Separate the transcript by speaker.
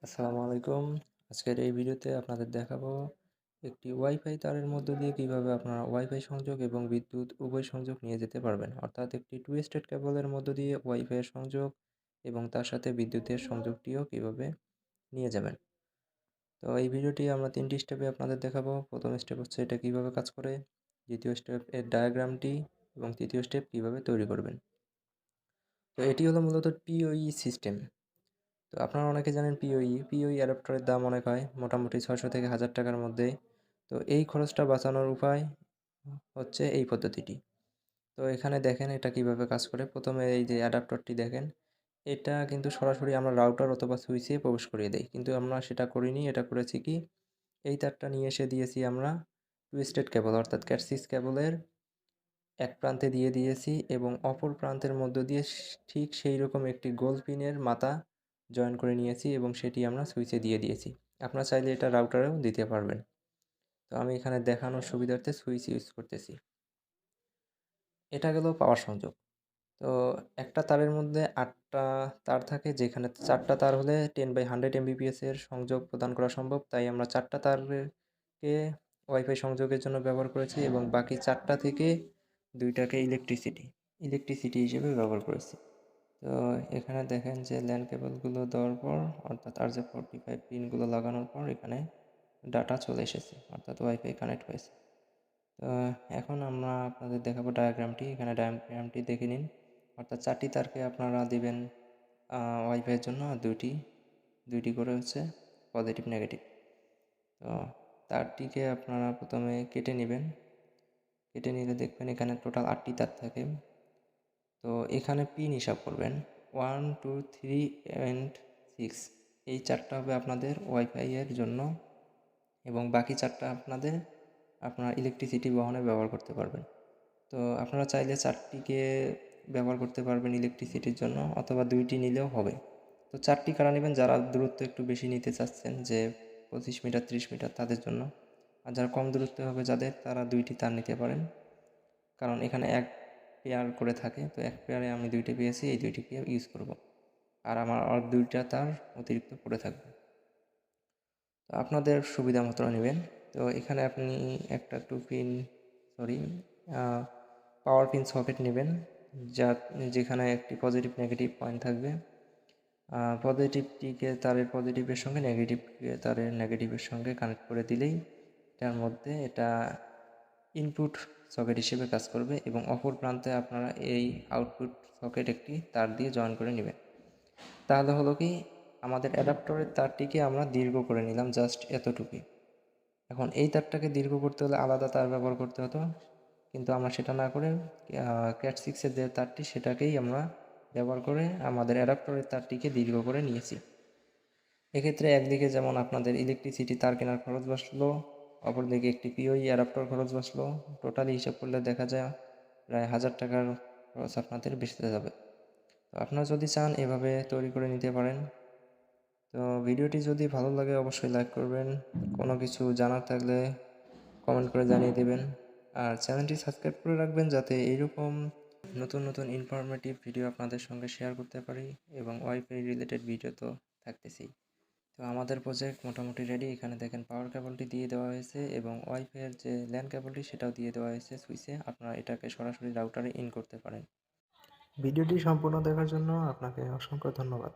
Speaker 1: আসসালামু আলাইকুম। আজকের এই ভিডিওতে আপনাদের দেখাবো একটি ওয়াইফাই তারের মধ্য দিয়ে কিভাবে আপনারা ওয়াইফাই সংযোগ এবং বিদ্যুৎ উভয় সংযোগ নিয়ে যেতে পারবেন। অর্থাৎ একটি টু স্টেট কেবলের মধ্য দিয়ে ওয়াইফাইয়ের সংযোগ এবং তার সাথে বিদ্যুতের সংযোগটিও কিভাবে নিয়ে যাবেন। তো এই ভিডিওটি আমরা ৩টি স্টেপে আপনাদের দেখাবো। প্রথম স্টেপ হচ্ছে এটা কিভাবে কাজ করে, দ্বিতীয় স্টেপ এর ডায়াগ্রামটি এবং তৃতীয় স্টেপ কিভাবে তৈরি করবেন। তো এটি হলো মূলত পিওই সিস্টেম। তো আপনারা অনেকে জানেন পিওই অ্যাডাপ্টারের দাম অনেক হয়, মোটামুটি ৬০০ থেকে ১,০০০ টাকার মধ্যে। তো এই খরচটা বাঁচানোর উপায় হচ্ছে এই পদ্ধতিটি। তো এখানে দেখেন এটা কিভাবে কাজ করে। প্রথমে এই যে অ্যাডাপ্টারটি দেখেন, এটা কিন্তু সরাসরি আমরা রাউটার অথবা সুইচে প্রবেশ করিয়ে দেই। কিন্তু আমরা সেটা করিনি, এটা করেছি কি, এই তারটা নিয়ে এসে দিয়েছি আমরা টুইস্টেড কেবল অর্থাৎ ক্যাট6 কেবলের এক প্রান্তে দিয়ে দিয়েছি এবং অপর প্রান্তের মধ্য দিয়ে ঠিক সেই রকম একটি গোল পিনের মাথা জয়েন করে নিয়েছি এবং সেটি আমরা সুইচে দিয়ে দিয়েছি। আপনারা চাইলে এটা রাউটারেও দিতে পারবেন। তো আমি এখানে দেখানোর সুবিধার্থে সুইচ ইউজ করতেছি। এটা গেল পাওয়ার সংযোগ। তো একটা তারের মধ্যে ৮টা তার থাকে, যেখানে ৪টা তার হলে 10/100 এমবিপিএস এর সংযোগ প্রদান করা সম্ভব। তাই আমরা ৪টা তারকে ওয়াইফাই সংযোগের জন্য ব্যবহার করেছি এবং বাকি 4টা থেকে 2টাকে ইলেকট্রিসিটি হিসেবে ব্যবহার করেছি। তো এখানে দেখেন যে ল্যান কেবলগুলো দেওয়ার পর অর্থাৎ RJ45 পিনগুলো লাগানোর পর এখানে ডাটা চলে এসেছে, অর্থাৎ ওয়াইফাই কানেক্ট হয়েছে। তো এখন আমরা আপনাদের দেখাবো ডায়াগ্রামটি। এখানে ডায়াগ্রামটি দেখে নিন। অর্থাৎ 4টি তারকে আপনারা দিবেন ওয়াইফাইয়ের জন্য, আর দুইটি করে হচ্ছে পজিটিভ নেগেটিভ। তো তারটিকে আপনারা প্রথমে কেটে নেবেন। কেটে নিলে দেখবেন এখানে টোটাল 8টি তার থাকে। তো এখানে পিন হিসাব করবেন 1, 2, 3 অ্যান্ড 6। এই 4টা হবে আপনাদের ওয়াইফাইয়ের জন্য এবং বাকি 4টা আপনারা ইলেকট্রিসিটি বহনে ব্যবহার করতে পারবেন। তো আপনারা চাইলে 4টিকে ব্যবহার করতে পারবেন ইলেকট্রিসিটির জন্য, অথবা 2টি নিলেও হবে। তো 4টি কারা নেবেন? যারা দূরত্ব একটু বেশি নিতে চাচ্ছেন, যে 25 মিটার 30 মিটার তাদের জন্য। আর যারা কম দূরত্বে হবে যাদের, তারা 2টি তার নিতে পারেন, কারণ এখানে এক পেয়ার করে থাকে। তো এক পেয়ারে আমি 2টি পেয়েছি, এই 2টিকে ইউজ করব। আর আমার আর 2টা তার অতিরিক্ত পড়ে থাকবে। তো আপনাদের সুবিধা মতো নেবেন। তো এখানে আপনি একটা পাওয়ার পিন সকেট নেবেন, যেখানে একটি পজিটিভ নেগেটিভ পয়েন্ট থাকবে। পজিটিভটিকে তারের পজিটিভের সঙ্গে, নেগেটিভকে তারের নেগেটিভের সঙ্গে কানেক্ট করে দিলেই এটার মধ্যে এটা ইনপুট সকেট হিসেবে কাজ করবে এবং অপর প্রান্তে আপনারা এই আউটপুট সকেট একটি তার দিয়ে জয়েন করে নেবেন। তাহলে হলো কি, আমাদের অ্যাডাপ্টরের তারটিকে আমরা দীর্ঘ করে নিলাম, জাস্ট এতটুকুই। এখন এই তারটাকে দীর্ঘ করতে হলে আলাদা তার ব্যবহার করতে হতো, কিন্তু আমরা সেটা না করে ক্যাট6-এর যে তারটি সেটাকেই আমরা ব্যবহার করে আমাদের অ্যাডাপ্টরের তারটিকে দীর্ঘ করে নিয়েছি। এক্ষেত্রে একদিকে যেমন আপনাদের ইলেকট্রিসিটি তার কেনার খরচ বাঁচলো, অপরদিকে একটি পিওই অ্যাডাপ্টর খরচ বাঁচলো। টোটালি হিসাব করলে দেখা যায় প্রায় 1000 টাকার খরচ আপনাদের বেঁচে যাবে। তো আপনারা যদি চান এভাবে তৈরি করে নিতে পারেন। তো ভিডিওটি যদি ভালো লাগে অবশ্যই লাইক করবেন, কোনো কিছু জানার থাকলে কমেন্ট করে জানিয়ে দেবেন, আর চ্যানেলটি সাবস্ক্রাইব করে রাখবেন যাতে এইরকম নতুন নতুন ইনফরমেটিভ ভিডিও আপনাদের সঙ্গে শেয়ার করতে পারি, এবং ওয়াইফাই রিলেটেড ভিডিও তো থাকতেছেই। তো আমাদের প্রজেক্ট মোটামুটি রেডি। এখানে দেখেন পাওয়ার কেবলটি দিয়ে দেওয়া হয়েছে এবং ওয়াইফাইয়ের যে ল্যান কেবলটি সেটাও দিয়ে দেওয়া হয়েছে সুইচে। আপনারা এটাকে সরাসরি রাউটারে ইন করতে পারেন। ভিডিওটি সম্পূর্ণ দেখার জন্য আপনাকে অসংখ্য ধন্যবাদ।